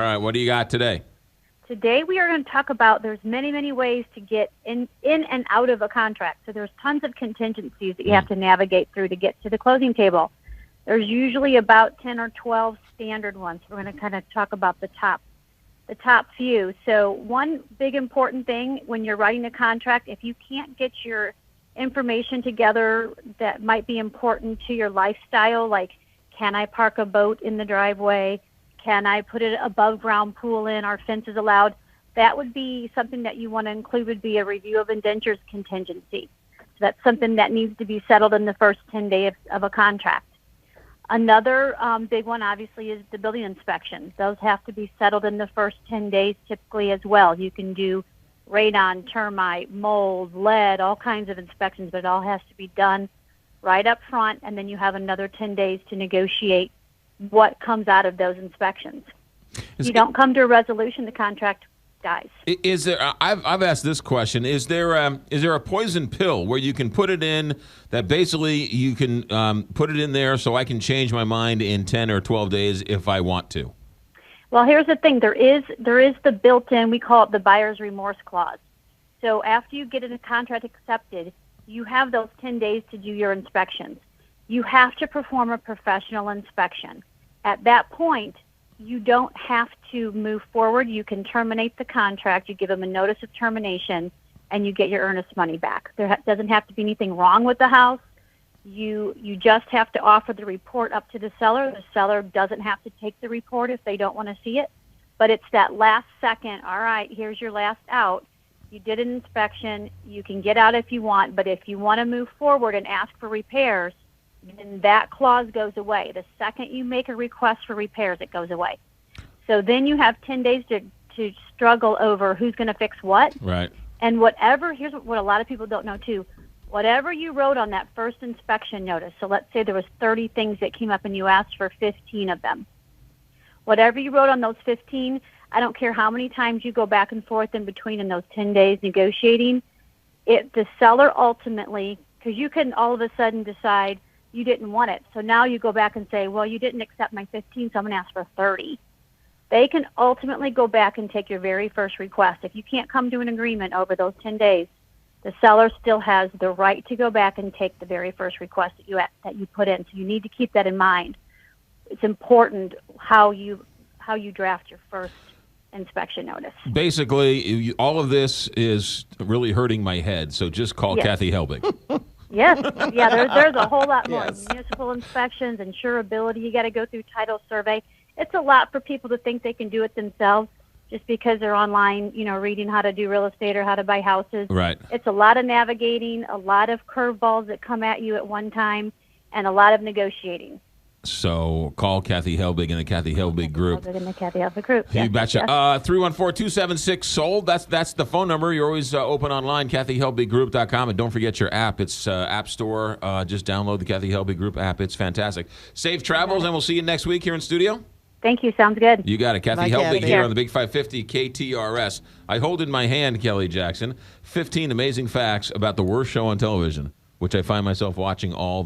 right, what do you got today? Today we are going to talk about there's many ways to get in and out of a contract. So there's tons of contingencies that you have to navigate through to get to the closing table. There's usually about 10 or 12 standard ones. We're going to kind of talk about the top few. So one big important thing when you're writing a contract, if you can't get your information together that might be important to your lifestyle, like can I park a boat in the driveway? Can I put an above-ground pool in? Are fences allowed? That would be something that you want to include would be a review of indentures contingency. So that's something that needs to be settled in the first 10 days of a contract. Another big one, obviously, is the building inspections. Those have to be settled in the first 10 days typically as well. You can do radon, termite, mold, lead, all kinds of inspections, but it all has to be done right up front, and then you have another 10 days to negotiate what comes out of those inspections. If you don't come to a resolution, the contract dies. Is there? I've asked this question. Is there a poison pill where you can put it in that basically you can put it in there so I can change my mind in 10 or 12 days if I want to? Well, here's the thing. There is the built-in, we call it the buyer's remorse clause. So after you get a contract accepted, you have those 10 days to do your inspections. You have to perform a professional inspection. At that point, you don't have to move forward. You can terminate the contract. You give them a notice of termination, and you get your earnest money back. There doesn't have to be anything wrong with the house. You just have to offer the report up to the seller. The seller doesn't have to take the report if they don't want to see it. But it's that last second, all right, here's your last out. You did an inspection. You can get out if you want, but if you want to move forward and ask for repairs, then that clause goes away. The second you make a request for repairs, it goes away. So then you have 10 days to struggle over who's going to fix what. Right. And here's what a lot of people don't know too, whatever you wrote on that first inspection notice, so let's say there was 30 things that came up and you asked for 15 of them. Whatever you wrote on those 15, I don't care how many times you go back and forth in between in those 10 days negotiating, the seller ultimately, because you can all of a sudden decide you didn't want it. So now you go back and say, well, you didn't accept my 15, so I'm going to ask for 30. They can ultimately go back and take your very first request. If you can't come to an agreement over those 10 days, the seller still has the right to go back and take the very first request that you put in. So you need to keep that in mind. It's important how you draft your first inspection notice. Basically, all of this is really hurting my head, so just call Kathy Helbig. Yes. Yeah, there's a whole lot more. Yes. Municipal inspections, insurability, you got to go through title survey. It's a lot for people to think they can do it themselves just because they're online, reading how to do real estate or how to buy houses. Right. It's a lot of navigating, a lot of curveballs that come at you at one time, and a lot of negotiating. So call Kathy Helbig in the Kathy Helbig group. In the Kathy Helbig group. You betcha. 314-276-SOLD. That's the phone number. You're always open online, kathyhelbiggroup.com. And don't forget your app. It's App Store. Just download the Kathy Helbig Group app. It's fantastic. Safe travels, and we'll see you next week here in studio. Thank you. Sounds good. You got it. Kathy Helbig here on the Big 550 KTRS. I hold in my hand, Kelly Jackson, 15 amazing facts about the worst show on television, which I find myself watching all